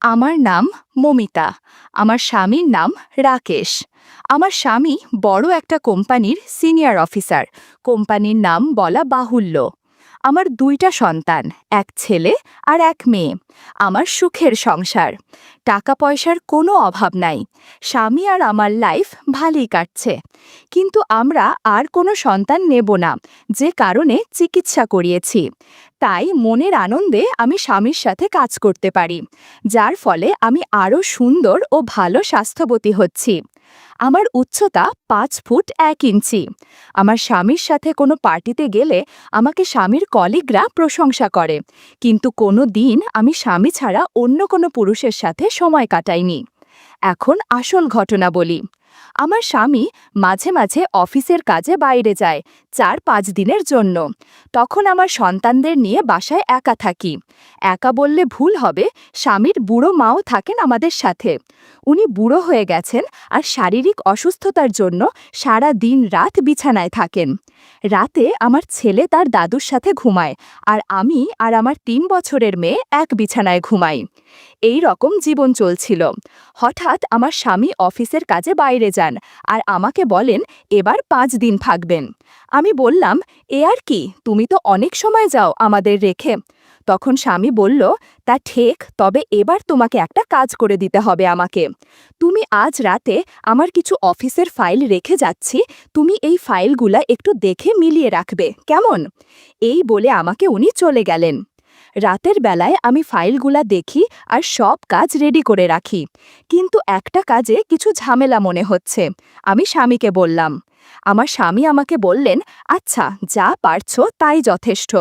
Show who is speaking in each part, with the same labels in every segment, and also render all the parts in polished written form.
Speaker 1: আমার নাম মমিতা। আমার স্বামীর নাম রাকেশ। আমার স্বামী বড় একটা কোম্পানির সিনিয়র অফিসার। কোম্পানির নাম বলা বাহুল্য। আমার দুইটা সন্তান, এক ছেলে আর এক মেয়ে। আমার সুখের সংসার। টাকা পয়সার কোনো অভাব নাই। স্বামী আর আমার লাইফ ভালোই কাটছে। কিন্তু আমরা আর কোনো সন্তান নেব না, যে কারণে চিকিৎসা করিয়েছি। তাই মনের আনন্দে আমি স্বামীর সাথে কাজ করতে পারি, যার ফলে আমি আরও সুন্দর ও ভালো স্বাস্থ্যবতী হচ্ছি। আমার উচ্চতা 5 ফুট 1 ইঞ্চি। আমার স্বামীর সাথে কোনো পার্টিতে গেলে আমাকে স্বামীর কলিগরা প্রশংসা করে, কিন্তু কোনো দিন আমি স্বামী ছাড়া অন্য কোনো পুরুষের সাথে সময় কাটাইনি। এখন আসল ঘটনা বলি। আমার স্বামী মাঝে মাঝে অফিসের কাজে বাইরে যায় 4-5 দিনের জন্য। তখন আমার সন্তানদের নিয়ে বাসায় একা থাকি। একা বললে ভুল হবে, স্বামীর বুড়ো মাও থাকেন আমাদের সাথে। উনি বুড়ো হয়ে গেছেন আর শারীরিক অসুস্থতার জন্য সারা দিন রাত বিছানায় থাকেন। রাতে আমার ছেলে তার দাদুর সাথে ঘুমায়, আর আমি আর আমার 3 বছরের মেয়ে এক বিছানায় ঘুমাই। এই রকম জীবন চলছিল। হঠাৎ আমার স্বামী অফিসের কাজে বাইরে যান আর আমাকে বলেন এবার 5 দিন থাকবেন। আমি বললাম, এ আর কি, তুমি তো অনেক সময় যাও আমাদের রেখে। তখন স্বামী বলল, তা ঠিক, তবে এবার তোমাকে একটা কাজ করে দিতে হবে আমাকে। তুমি আজ রাতে আমার কিছু অফিসের ফাইল রেখে যাচ্ছি, তুমি এই ফাইলগুলা একটু দেখে মিলিয়ে রাখবে, কেমন? এই বলে আমাকে উনি চলে গেলেন। রাতের বেলায় আমি ফাইলগুলা দেখি আর সব কাজ রেডি করে রাখি, কিন্তু একটা কাজে কিছু ঝামেলা মনে হচ্ছে। আমি স্বামীকে বললাম। আমার স্বামী আমাকে বললেন, আচ্ছা, যা পারছো তাই যথেষ্ট।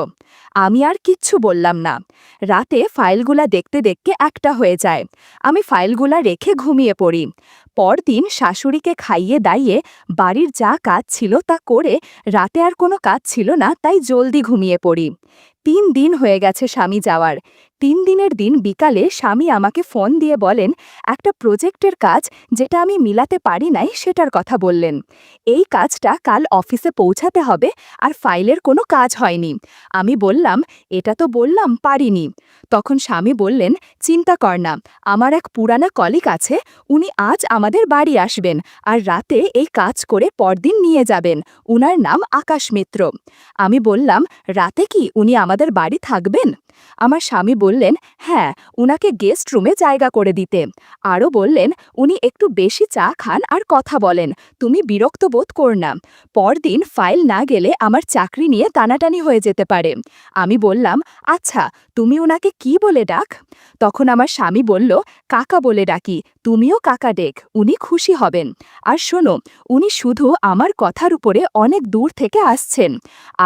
Speaker 1: আমি আর কিচ্ছু বললাম না। রাতে ফাইলগুলা দেখতে দেখতে 1টা হয়ে যায়। আমি ফাইলগুলা রেখে ঘুমিয়ে পড়ি। পরদিন শাশুড়িকে খাইয়ে দাইয়ে বাড়ির যা কাজ ছিল তা করে রাতে আর কোনো কাজ ছিল না, তাই জলদি ঘুমিয়ে পড়ি। 3 দিন হয়ে গেছে স্বামী যাওয়ার। 3 দিনের দিন বিকালে স্বামী আমাকে ফোন দিয়ে বলেন, একটা প্রজেক্টের কাজ যেটা আমি মিলাতে পারি নাই সেটার কথা বললেন। এই কাজটা কাল অফিসে পৌঁছাতে হবে আর ফাইলের কোনো কাজ হয়নি। আমি বললাম, এটা তো বললাম পারিনি। তখন স্বামী বললেন, চিন্তা কর না, আমার এক পুরানা কলিগ আছে, উনি আজ আমাদের বাড়ি আসবেন আর রাতে এই কাজ করে পরদিন নিয়ে যাবেন। উনার নাম আকাশ মিত্র। আমি বললাম, রাতে কি উনি আমাদের বাড়ি থাকবেন? আমার স্বামী বললেন, হ্যাঁ, উনাকে গেস্ট রুমে জায়গা করে দিতে। আরও বললেন, উনি একটু বেশি চা খান আর কথা বলেন, তুমি বিরক্ত বোধ কর না। পরদিন ফাইল না গেলে আমার চাকরি নিয়ে টানাটানি হয়ে যেতে পারে। আমি বললাম, আচ্ছা, তুমি উনাকে কি বলে ডাক? তখন আমার স্বামী বলল, কাকা বলে ডাকি, তুমিও কাকা ডেক, উনি খুশি হবেন। আর শোনো, উনি শুধু আমার কথার উপরে অনেক দূর থেকে আসছেন।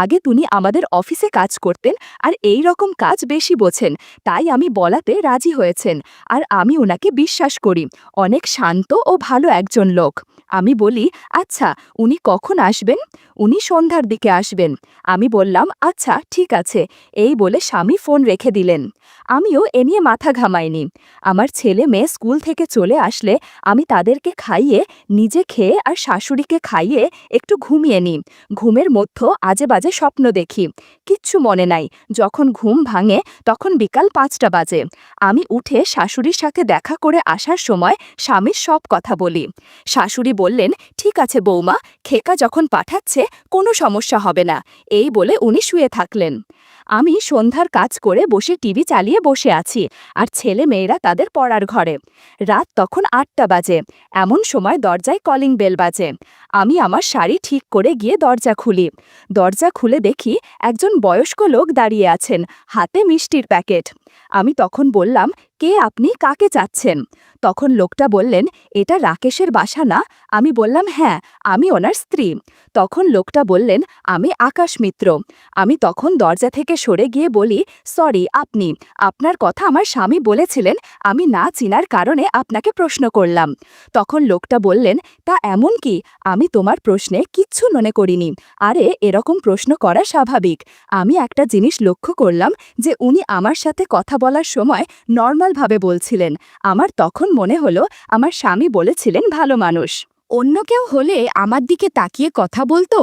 Speaker 1: আগে তিনি আমাদের অফিসে কাজ করতেন আর এই রকম কাজ বেশি বোঝেন, তাই আমি বলাতে রাজি হয়েছেন। আর আমি ওনাকে বিশ্বাস করি, অনেক শান্ত ও ভালো একজন লোক। আমি বলি, আচ্ছা, উনি কখন আসবেন? উনি সন্ধ্যার দিকে আসবেন। আমি বললাম, আচ্ছা ঠিক আছে। এই বলে স্বামী ফোন রেখে দিলেন। আমিও এ নিয়ে মাথা ঘামাইনি। আমার ছেলে মেয়ে স্কুল থেকে চলে আসলে আমি তাদেরকে খাইয়ে, নিজে খেয়ে আর শাশুড়িকে খাইয়ে একটু ঘুমিয়ে নিই। ঘুমের মধ্যে আজে বাজে স্বপ্ন দেখি, কিচ্ছু মনে নাই। যখন ঘুম ভাঙে তখন বিকাল 5টা বাজে। আমি উঠে শাশুড়ির সাথে দেখা করে আসার সময় স্বামীর সব কথা বলি। শাশুড়ি বললেন, ঠিক আছে বৌমা, খেকা যখন পাঠাচ্ছে কোনো সমস্যা হবে না। এই বলে উনি শুয়ে থাকলেন। আমি সন্ধ্যার কাজ করে বসে টিভি চালিয়ে বসে আছি আর ছেলে মেয়েরা তাদের পড়ার ঘরে। রাত তখন 8টা বাজে। এমন সময় দরজায় কলিং বেল বাজে। আমি আমার শাড়ি ঠিক করে গিয়ে দরজা খুলি। দরজা খুলে দেখি একজন বয়স্ক লোক দাঁড়িয়ে আছেন, হাতে মিষ্টির প্যাকেট। আমি তখন বললাম, কে আপনি, কাকে চাচ্ছেন? তখন লোকটা বললেন, এটা রাকেশের বাসা না? আমি বললাম, হ্যাঁ, আমি ওনার স্ত্রী। তখন লোকটা বললেন, আমি আকাশ মিত্র। আমি তখন দরজা থেকে সরে গিয়ে বলি, সরি, আপনার কথা আমার স্বামী বলেছিলেন, আমি না চিনার কারণে আপনাকে প্রশ্ন করলাম। তখন লোকটা বললেন, তা এমন কি, আমি তোমার প্রশ্নে কিচ্ছু মনে করিনি। আরে, এরকম প্রশ্ন করা স্বাভাবিক। আমি একটা জিনিস লক্ষ্য করলাম যে উনি আমার সাথে কথা বলার সময় নর্মালভাবে বলছিলেন। আমার তখন মনে হলো আমার স্বামী বলেছিলেন ভালো মানুষ। অন্য কেউ হলে আমার দিকে তাকিয়ে কথা বলতো।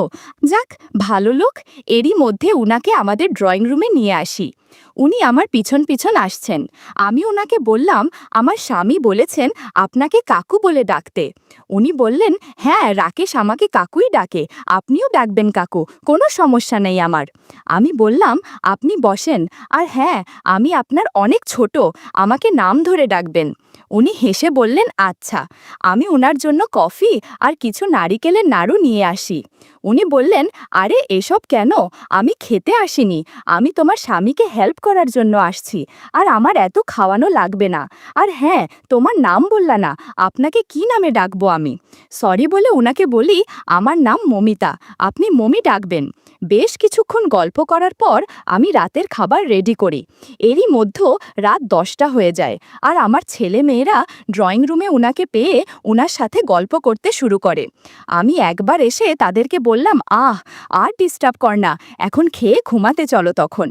Speaker 1: যাক, ভালো লোক। এরই মধ্যে উনাকে আমাদের ড্রয়িং রুমে নিয়ে আসি। উনি আমার পিছন পিছন আসছেন। আমি ওনাকে বললাম, আমার স্বামী বলেছেন আপনাকে কাকু বলে ডাকতে। উনি বললেন, হ্যাঁ, রাকেশ আমাকে কাকুই ডাকে, আপনিও ডাকবেন কাকু, কোনো সমস্যা নেই আমার। আমি বললাম, আপনি বসেন, আর হ্যাঁ, আমি আপনার অনেক ছোট, আমাকে নাম ধরে ডাকবেন। উনি হেসে বললেন, আচ্ছা। আমি ওনার জন্য কফি আর কিছু নারিকেলের নাড়ু নিয়ে আসি। উনি বললেন, আরে এসব কেন? আমি খেতে আসিনি, আমি তোমার স্বামীকে হেল্প করার জন্য আসছি, আর আমার এত খাওয়ানো লাগবে না। আর হ্যাঁ, তোমার নাম বললা না, আপনাকে কি নামে ডাকবো আমি? সরি বলে ওনাকে বলি, আমার নাম মমিতা, আপনি মমি ডাকবেন। বেশ কিছুক্ষণ গল্প করার পর আমি রাতের খাবার রেডি করি। এরই মধ্যে রাত 10টা হয়ে যায়, আর আমার ছেলে মেয়েরা ড্রয়িং রুমে ওনাকে পেয়ে ওনার সাথে গল্প করতে শুরু করে। আমি একবার এসে তাদেরকে বললাম, আর ডিস্টার্ব কর না, এখন খেয়ে ঘুমাতে চলো। তখন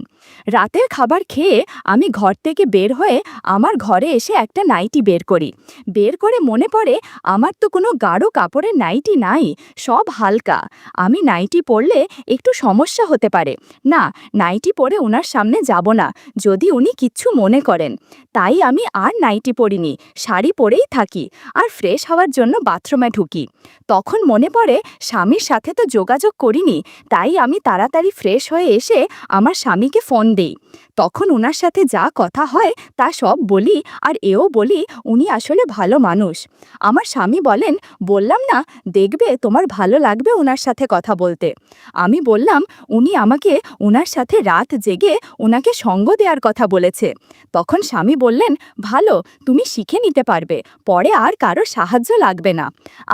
Speaker 1: রাতের খাবার খেয়ে আমি ঘর থেকে বের হয়ে আমার ঘরে এসে একটা নাইটি বের করি। বের করে মনে পড়ে আমার তো কোনো গাঢ় কাপড়ের নাইটি নাই, সব হালকা। আমি নাইটি পরলে একটু সমস্যা হতে পারে, না, নাইটি পরে ওনার সামনে যাব না, যদি উনি কিচ্ছু মনে করেন। তাই আমি আর নাইটি পরিনি, শাড়ি পরেই থাকি, আর ফ্রেশ হওয়ার জন্য বাথরুমে ঢুকি। তখন মনে পড়ে স্বামীর সাথে তো যোগাযোগ করিনি, তাই আমি তাড়াতাড়ি ফ্রেশ হয়ে এসে আমার স্বামীকে ফোন দেই। তখন ওনার সাথে যা কথা হয় তা সব বলি, আর এও বলি উনি আসলে ভালো মানুষ। আমার স্বামী বলেন, বললাম না, দেখবে তোমার ভালো লাগবে ওনার সাথে কথা বলতে। আমি বললাম, উনি আমাকে ওনার সাথে রাত জেগে ওনাকে সঙ্গ দেওয়ার কথা বলেছে। তখন স্বামী বললেন, ভালো, তুমি শিখে নিতে পারবে, পরে আর কারো সাহায্য লাগবে না।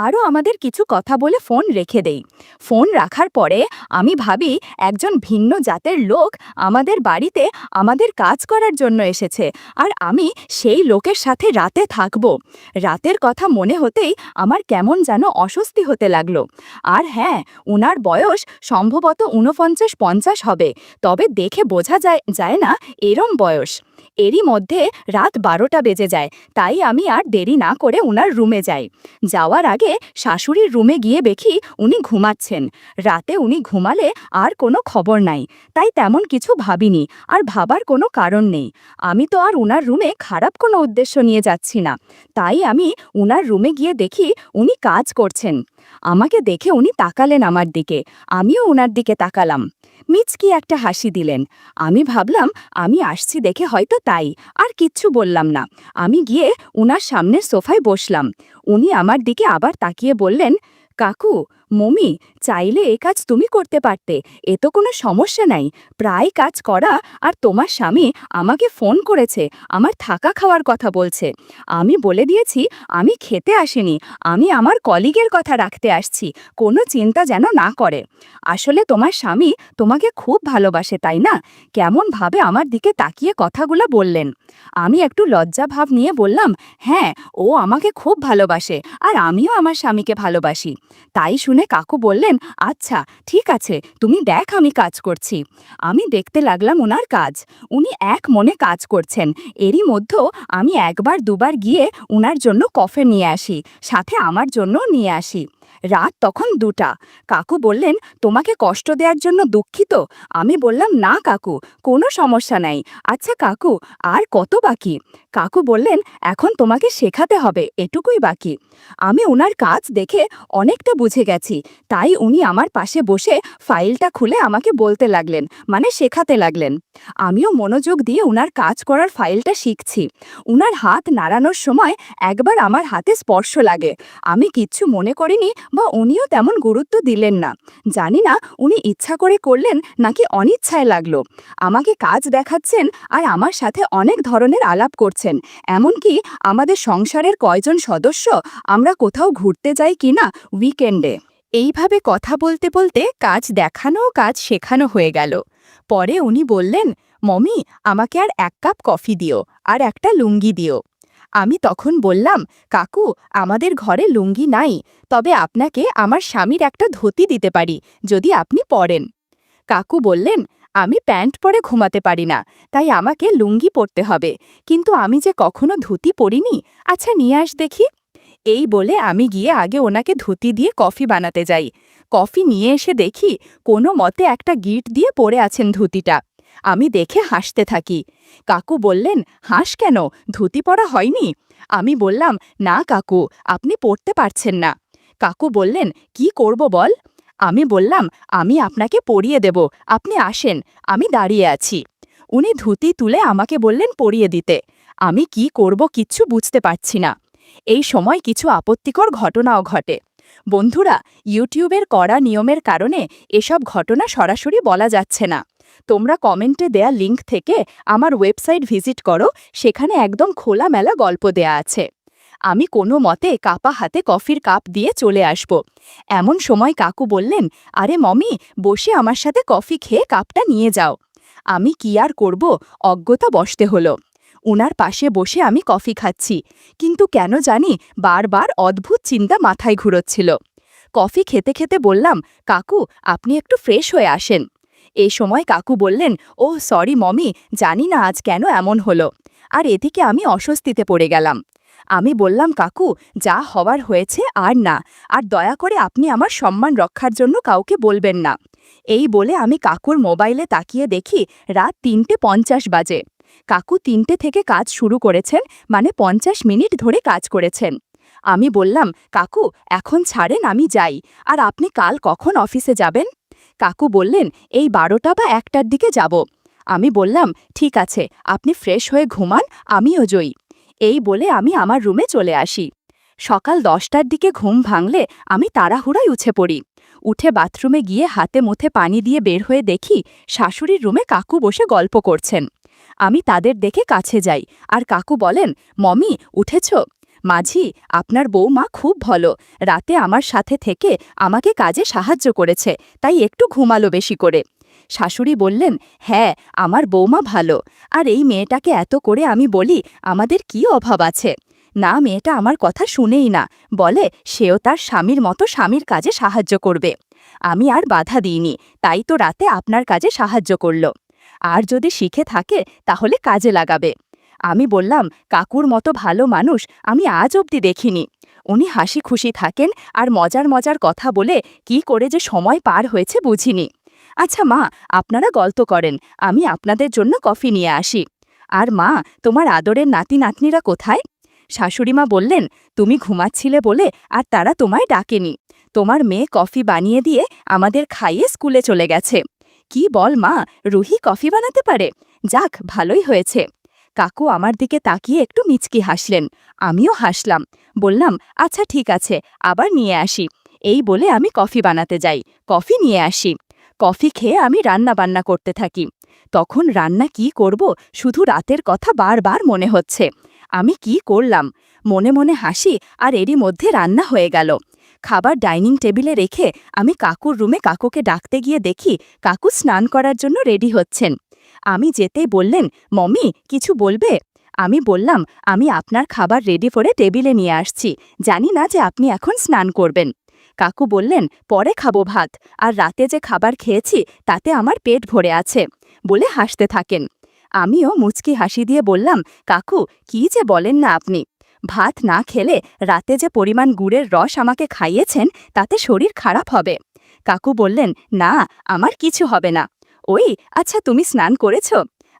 Speaker 1: আরও আমাদের কিছু কথা বলে ফোন রেখে দেই। ফোন রাখার পরে আমি ভাবি একজন ভিন্ন জাতের লোক আমাদের বাড়িতে আমাদের কাজ করার জন্য এসেছে, আর আমি সেই লোকের সাথে রাতে থাকব। রাতের কথা মনে হতেই আমার কেমন যেন অস্বস্তি হতে লাগলো। আর হ্যাঁ, উনার বয়স সম্ভবত 49-50 হবে, তবে দেখে বোঝা যায় না এরম বয়স। এরই মধ্যে রাত 12টা বেজে যায়, তাই আমি আর দেরি না করে উনার রুমে যাই। যাওয়ার আগে শাশুড়ির রুমে গিয়ে দেখি উনি ঘুমাচ্ছেন। রাতে উনি ঘুমালে আর কোনো খবর নাই, তাই তেমন কিছু ভাবিনি, আর ভাবার কোনো কারণ নেই। আমি তো আর উনার রুমে খারাপ কোনো উদ্দেশ্য নিয়ে যাচ্ছি না, তাই আমি উনার রুমে গিয়ে দেখি উনি কাজ করছেন। আমাকে দেখে উনি তাকালেন আমার দিকে, আমিও উনার দিকে তাকালাম। মিচকি একটা হাসি দিলেন। আমি ভাবলাম আমি আসছি দেখে হয়তো তাই, আর কিচ্ছু বললাম না। আমি গিয়ে উনার সামনের সোফায় বসলাম। উনি আমার দিকে আবার তাকিয়ে বললেন, কাকু, মমি, চাইলে এ কাজ তুমি করতে পারতে, এ তো কোনো সমস্যা নাই, প্রায় কাজ করা। আর তোমার স্বামী আমাকে ফোন করেছে, আমার থাকা খাওয়ার কথা বলছে। আমি বলে দিয়েছি আমি খেতে আসিনি, আমি আমার কলিগের কথা রাখতে আসছি, কোনো চিন্তা যেন না করে। আসলে তোমার স্বামী তোমাকে খুব ভালোবাসে, তাই না? কেমনভাবে আমার দিকে তাকিয়ে কথাগুলো বললেন। আমি একটু লজ্জা ভাব নিয়ে বললাম, হ্যাঁ, ও আমাকে খুব ভালোবাসে, আর আমিও আমার স্বামীকে ভালোবাসি। তাই শুনে কাকু বললেন, আচ্ছা ঠিক আছে, তুমি দেখ আমি কাজ করছি। আমি দেখতে লাগলাম ওনার কাজ। উনি এক মনে কাজ করছেন। এরই মধ্যে আমি একবার দুবার গিয়ে ওনার জন্য কফি নিয়ে আসি, সাথে আমার জন্য নিয়ে আসি। রাত তখন 2টা। কাকু বললেন, তোমাকে কষ্ট দেওয়ার জন্য দুঃখিত। আমি বললাম, না কাকু, কোনো সমস্যা নাই। আচ্ছা কাকু, আর কত বাকি? কাকু বললেন, এখন তোমাকে শেখাতে হবে, এটুকুই বাকি। আমি ওনার কাজ দেখে অনেকটা বুঝে গেছি, তাই উনি আমার পাশে বসে ফাইলটা খুলে আমাকে বলতে লাগলেন, মানে শেখাতে লাগলেন। আমিও মনোযোগ দিয়ে উনার কাজ করার ফাইলটা শিখছি। উনার হাত নাড়ানোর সময় একবার আমার হাতে স্পর্শ লাগে। আমি কিচ্ছু মনে করিনি, বা উনিও তেমন গুরুত্ব দিলেন না। জানি না উনি ইচ্ছা করে করলেন নাকি অনিচ্ছায় লাগলো। আমাকে কাজ দেখাচ্ছেন, আর আমার সাথে অনেক ধরনের আলাপ করছেন, এমনকি আমাদের সংসারের কয়জন সদস্য আমরা কোথাও ঘুরতে যাই কিনা উইকেন্ডে। এইভাবে কথা বলতে বলতে কাজ দেখানো ও কাজ শেখানো হয়ে গেল। পরে উনি বললেন, মমি, আমাকে আর 1 কাপ কফি দিও, আর একটা লুঙ্গি দিও। আমি তখন বললাম, কাকু, আমাদের ঘরে লুঙ্গি নাই, তবে আপনাকে আমার স্বামীর একটা ধুতি দিতে পারি, যদি আপনি পরেন। কাকু বললেন, আমি প্যান্ট পরে ঘুমাতে পারি না, তাই আমাকে লুঙ্গি পরতে হবে, কিন্তু আমি যে কখনো ধুতি পরিনি, আচ্ছা নিয়ে আস দেখি। এই বলে আমি গিয়ে আগে ওনাকে ধুতি দিয়ে কফি বানাতে যাই। কফি নিয়ে এসে দেখি কোনো মতে একটা গিট দিয়ে পরে আছেন ধুতিটা। আমি দেখে হাসতে থাকি। কাকু বললেন, হাস কেন, ধুতি পরা হয়নি? আমি বললাম, না কাকু, আপনি পড়তে পারছেন না। কাকু বললেন, কি করব বল? আমি বললাম, আমি আপনাকে পরিয়ে দেব, আপনি আসেন, আমি দাঁড়িয়ে আছি। উনি ধুতি তুলে আমাকে বললেন পরিয়ে দিতে। আমি কি করব কিচ্ছু বুঝতে পারছি না। এই সময় কিছু আপত্তিকর ঘটনাও ঘটে। বন্ধুরা, ইউটিউবের কড়া নিয়মের কারণে এসব ঘটনা সরাসরি বলা যাচ্ছে না। তোমরা কমেন্টে দেয়া লিংক থেকে আমার ওয়েবসাইট ভিজিট করো, সেখানে একদম খোলামেলা গল্প দেয়া আছে। আমি কোনো মতে কাপা হাতে কফির কাপ দিয়ে চলে আসব। এমন সময় কাকু বললেন, আরে মমি, বসে আমার সাথে কফি খেয়ে কাপটা নিয়ে যাও। আমি কি আর করব, অজ্ঞতা বসতে হলো। উনার পাশে বসে আমি কফি খাচ্ছি, কিন্তু কেন জানি বারবার অদ্ভুত চিন্তা মাথায় ঘুরোচ্ছিল। কফি খেতে খেতে বললাম, কাকু, আপনি একটু ফ্রেশ হয়ে আসেন। এই সময় কাকু বললেন, ও সরি মমি, জানি না আজ কেন এমন হলো। আর এদিকে আমি অস্বস্তিতে পড়ে গেলাম। আমি বললাম, কাকু, যা হওয়ার হয়েছে আর না, আর দয়া করে আপনি আমার সম্মান রক্ষার জন্য কাউকে বলবেন না। এই বলে আমি কাকুর মোবাইলে তাকিয়ে দেখি রাত ৩:৫০ বাজে। কাকু ৩টে থেকে কাজ শুরু করেছেন, মানে ৫০ মিনিট ধরে কাজ করেছেন। আমি বললাম, কাকু, এখন ছাড়েন, আমি যাই। আর আপনি কাল কখন অফিসে যাবেন? কাকু বললেন, এই ১২টা বা ১টার দিকে যাব। আমি বললাম, ঠিক আছে, আপনি ফ্রেশ হয়ে ঘুমান, আমিও জয়ী। এই বলে আমি আমার রুমে চলে আসি। সকাল ১০টার দিকে ঘুম ভাঙলে আমি তাড়াহুড়ায় উঠে পড়ি। উঠে বাথরুমে গিয়ে হাতে মুখে পানি দিয়ে বের হয়ে দেখি শাশুড়ির রুমে কাকু বসে গল্প করছেন। আমি তাদের দেখে কাছে যাই, আর কাকু বলেন, মমি, উঠেছ? মাঝি, আপনার বৌমা খুব ভালো, রাতে আমার সাথে থেকে আমাকে কাজে সাহায্য করেছে, তাই একটু ঘুমালো বেশি করে। শাশুড়ি বললেন, হ্যাঁ, আমার বৌমা ভালো। আর এই মেয়েটাকে এত করে আমি বলি আমাদের কি অভাব আছে। না, মেয়েটা আমার কথা শুনেই না, বলে সেও তার স্বামীর মতো স্বামীর কাজে সাহায্য করবে। আমি আর বাধা দিইনি, তাই তো রাতে আপনার কাজে সাহায্য করল। আর যদি শিখে থাকে তাহলে কাজে লাগাবে। আমি বললাম, কাকুর মতো ভালো মানুষ আমি আজ অবধি দেখিনি। উনি হাসি খুশি থাকেন আর মজার মজার কথা বলে কি করে যে সময় পার হয়েছে বুঝিনি। আচ্ছা মা, আপনারা গল্প করেন, আমি আপনাদের জন্য কফি নিয়ে আসি। আর মা, তোমার আদরের নাতি নাতনিরা কোথায়? শাশুড়িমা বললেন, তুমি ঘুমাচ্ছিলে বলে আর তারা তোমায় ডাকেনি। তোমার মেয়ে কফি বানিয়ে দিয়ে আমাদের খাইয়ে স্কুলে চলে গেছে। কি বল মা, রুহি কফি বানাতে পারে? যাক, ভালোই হয়েছে। কাকু আমার দিকে তাকিয়ে একটু মিচকি হাসলেন। আমিও হাসলাম। বললাম, আচ্ছা ঠিক আছে, আবার নিয়ে আসি। এই বলে আমি কফি বানাতে যাই, কফি নিয়ে আসি। কফি খেয়ে আমি রান্না বান্না করতে থাকি। তখন রান্না কি করব, শুধু রাতের কথা বারবার মনে হচ্ছে। আমি কি করলাম? মনে মনে হাসি, আর এরই মধ্যে রান্না হয়ে গেল। খাবার ডাইনিং টেবিলে রেখে আমি কাকুর রুমে কাকুকে ডাকতে গিয়ে দেখি কাকু স্নান করার জন্য রেডি হচ্ছেন। আমি যেতেই বললেন, মমি, কিছু বলবে? আমি বললাম, আমি আপনার খাবার রেডি করে টেবিলে নিয়ে আসছি, জানি না যে আপনি এখন স্নান করবেন। কাকু বললেন, পরে খাবো ভাত, আর রাতে যে খাবার খেয়েছি তাতে আমার পেট ভরে আছে, বলে হাসতে থাকেন। আমিও মুচকি হাসি দিয়ে বললাম, কাকু, কি যে বলেন না আপনি। ভাত না খেলে রাতে যে পরিমাণ গুড়ের রস আমাকে খাইয়েছেন তাতে শরীর খারাপ হবে। কাকু বললেন, না, আমার কিছু হবে না। ওই, আচ্ছা তুমি স্নান করেছ?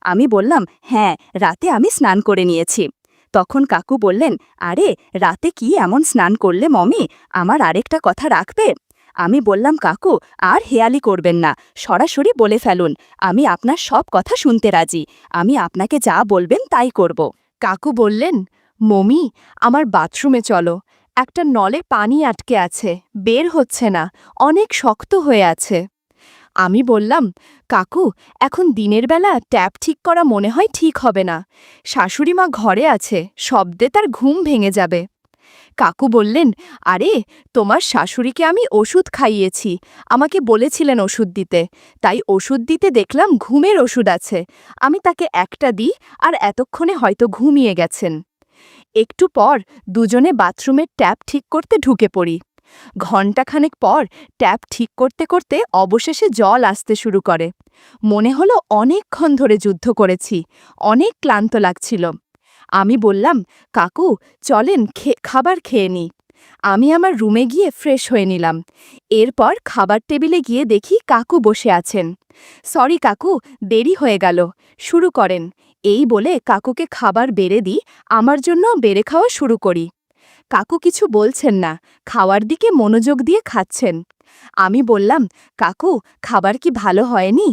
Speaker 1: আমি বললাম, হ্যাঁ, রাতে আমি স্নান করে নিয়েছি। তখন কাকু বললেন, আরে রাতে কি এমন স্নান করলে মমি, আমার আরেকটা কথা রাখবে? আমি বললাম, কাকু, আর হেয়ালি করবেন না, সরাসরি বলে ফেলুন, আমি আপনার সব কথা শুনতে রাজি, আমি আপনাকে যা বলবেন তাই করব। কাকু বললেন, মমি, আমার বাথরুমে চলো, একটা নলে পানি আটকে আছে, বের হচ্ছে না, অনেক শক্ত হয়ে আছে। আমি বললাম, কাকু, এখন দিনের বেলা ট্যাপ ঠিক করা মনে হয় ঠিক হবে না, শাশুড়িমা ঘরে আছে, শব্দে তার ঘুম ভেঙে যাবে। কাকু বললেন, আরে তোমার শাশুড়িকে আমি ওষুধ খাইয়েছি, আমাকে বলেছিলেন ওষুধ দিতে, তাই ওষুধ দিতে দেখলাম ঘুমের ওষুধ আছে, আমি তাকে একটা দিই, আর এতক্ষণে হয়তো ঘুমিয়ে গেছেন। একটু পর দুজনে বাথরুমের ট্যাপ ঠিক করতে ঢুকে পড়ি। ঘণ্টাখানেক পর ট্যাপ ঠিক করতে করতে অবশেষে জল আসতে শুরু করে। মনে হলো অনেকক্ষণ ধরে যুদ্ধ করেছি, অনেক ক্লান্ত লাগছিল। আমি বললাম, কাকু, চলেন খাবার খেয়ে নিই। আমি আমার রুমে গিয়ে ফ্রেশ হয়ে নিলাম। এরপর খাবার টেবিলে গিয়ে দেখি কাকু বসে আছেন। সরি কাকু, দেরি হয়ে গেল, শুরু করেন। এই বলে কাকুকে খাবার বেড়ে দিই, আমার জন্য বেড়ে খাওয়া শুরু করি। কাকু কিছু বলছেন না, খাওয়ার দিকে মনোযোগ দিয়ে খাচ্ছেন। আমি বললাম, কাকু খাবার কি ভালো হয়নি?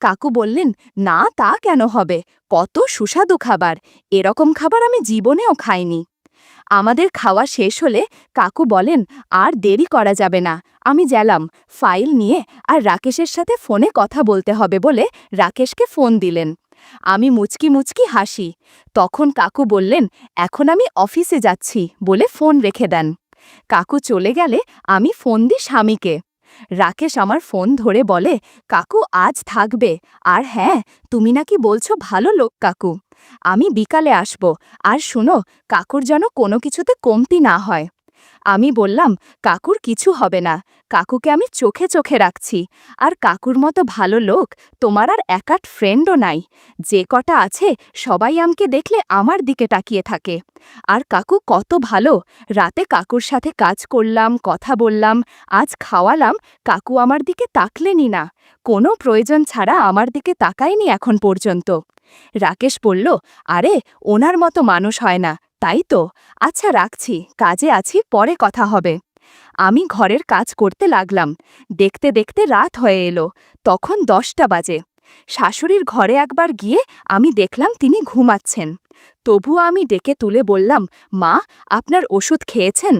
Speaker 1: কাকু বললেন, না তা কেন হবে, কত সুস্বাদু খাবার, এরকম খাবার আমি জীবনেও খাইনি। আমাদের খাওয়া শেষ হলে কাকু বলেন, আর দেরি করা যাবে না, আমি গেলাম ফাইল নিয়ে, আর রাকেশের সাথে ফোনে কথা বলতে হবে বলে রাকেশকে ফোন দিলেন। আমি মুচকি মুচকি হাসি। তখন কাকু বললেন, এখন আমি অফিসে যাচ্ছি বলে ফোন রেখে দেন। কাকু চলে গেলে আমি ফোন দিই স্বামীকে। রাকেশ আমার ফোন ধরে বলে, কাকু আজ থাকবে, আর হ্যাঁ, তুমি নাকি বলছো ভালো লোক কাকু। আমি বিকালে আসব, আর শুনো, কাকুর যেন কোনো কিছুতে কমতি না হয়। আমি বললাম, কাকুর কিছু হবে না, কাকুকে আমি চোখে চোখে রাখছি, আর কাকুর মতো ভালো লোক তোমার আর একাট ফ্রেন্ডও নাই। যে কটা আছে সবাই আমাকে দেখলে আমার দিকে তাকিয়ে থাকে। আর কাকু কত ভালো, রাতে কাকুর সাথে কাজ করলাম, কথা বললাম, আজ খাওয়ালাম, কাকু আমার দিকে তাকলেনি না, কোনো প্রয়োজন ছাড়া আমার দিকে তাকায়নি এখন পর্যন্ত। রাকেশ বলল, আরে ওনার মতো মানুষ হয় না, তাই তো, আচ্ছা রাখছি, কাজে আছি, পরে কথা হবে। আমি ঘরের কাজ করতে লাগলাম। দেখতে দেখতে রাত হয়ে এলো, তখন 10টা বাজে। শাশুড়ির ঘরে একবার গিয়ে আমি দেখলাম তিনি ঘুমাচ্ছেন। তবুও আমি ডেকে তুলে বললাম, মা, আপনার ওষুধ খেয়েছেন?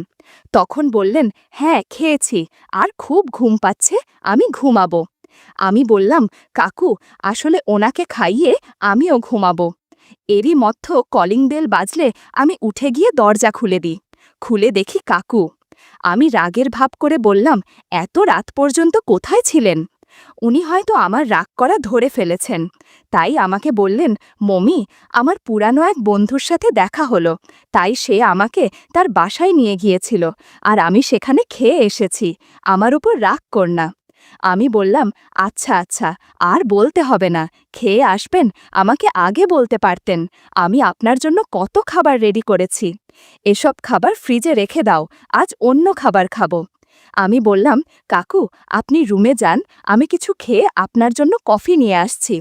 Speaker 1: তখন বললেন, হ্যাঁ খেয়েছি, আর খুব ঘুম পাচ্ছে, আমি ঘুমাবো। আমি বললাম, কাকু আসলে ওনাকে খাইয়ে আমিও ঘুমাবো। এরই মধ্য কলিং বেল বাজলে আমি উঠে গিয়ে দরজা খুলে দিই। খুলে দেখি কাকু। আমি রাগের ভাব করে বললাম, এত রাত পর্যন্ত কোথায় ছিলেন? উনি হয়তো আমার রাগ করা ধরে ফেলেছেন, তাই আমাকে বললেন, মমি, আমার পুরানো এক বন্ধুর সাথে দেখা হলো, তাই সে আমাকে তার বাসায় নিয়ে গিয়েছিল, আর আমি সেখানে খেয়ে এসেছি, আমার উপর রাগ কর না। আমি বললাম, আচ্ছা আচ্ছা, আর বলতে হবে না, খেয়ে আসবেন, আমাকে আগে বলতে পারতেন, আমি আপনার জন্য কত খাবার রেডি করেছি। এসব খাবার ফ্রিজে রেখে দাও, আজ অন্য খাবার খাবো। আমি বললাম, কাকু আপনি রুমে যান, আমি কিছু খেয়ে আপনার জন্য কফি নিয়ে আসছি।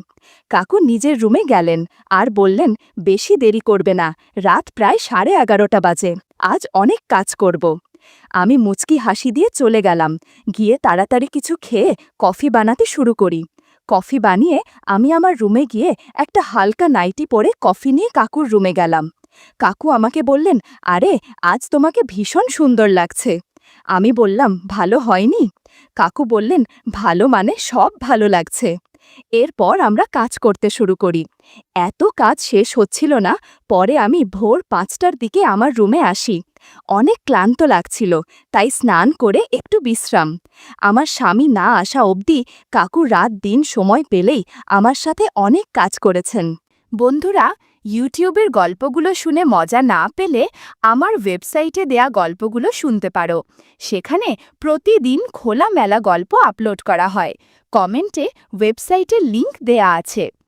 Speaker 1: কাকু নিজের রুমে গেলেন, আর বললেন, বেশি দেরি করবে না, রাত প্রায় 11:30 বাজে, আজ অনেক কাজ করব। আমি মুচকি হাসি দিয়ে চলে গেলাম, গিয়ে তাড়াতাড়ি কিছু খেয়ে কফি বানাতে শুরু করি। কফি বানিয়ে আমি আমার রুমে গিয়ে একটা হালকা নাইটি পরে কফি নিয়ে কাকুর রুমে গেলাম। কাকু আমাকে বললেন, আরে আজ তোমাকে ভীষণ সুন্দর লাগছে। আমি বললাম, ভালো হয়নি? কাকু বললেন, ভালো মানে সব ভালো লাগছে। এরপর আমরা কাজ করতে শুরু করি। এত কাজ শেষ হচ্ছিল না, পরে আমি ভোর 5টার দিকে আমার রুমে আসি। অনেক ক্লান্ত লাগছিল, তাই স্নান করে একটু বিশ্রাম। আমার স্বামী না আসা অবধি কাকু রাত দিন সময় পেলেই আমার সাথে অনেক কাজ করেছেন। বন্ধুরা, ইউটিউবের গল্পগুলো শুনে মজা না পেলে আমার ওয়েবসাইটে দেয়া গল্পগুলো শুনতে পারো। সেখানে প্রতিদিন খোলামেলা গল্প আপলোড করা হয়। কমেন্টে ওয়েবসাইটের লিংক দেয়া আছে।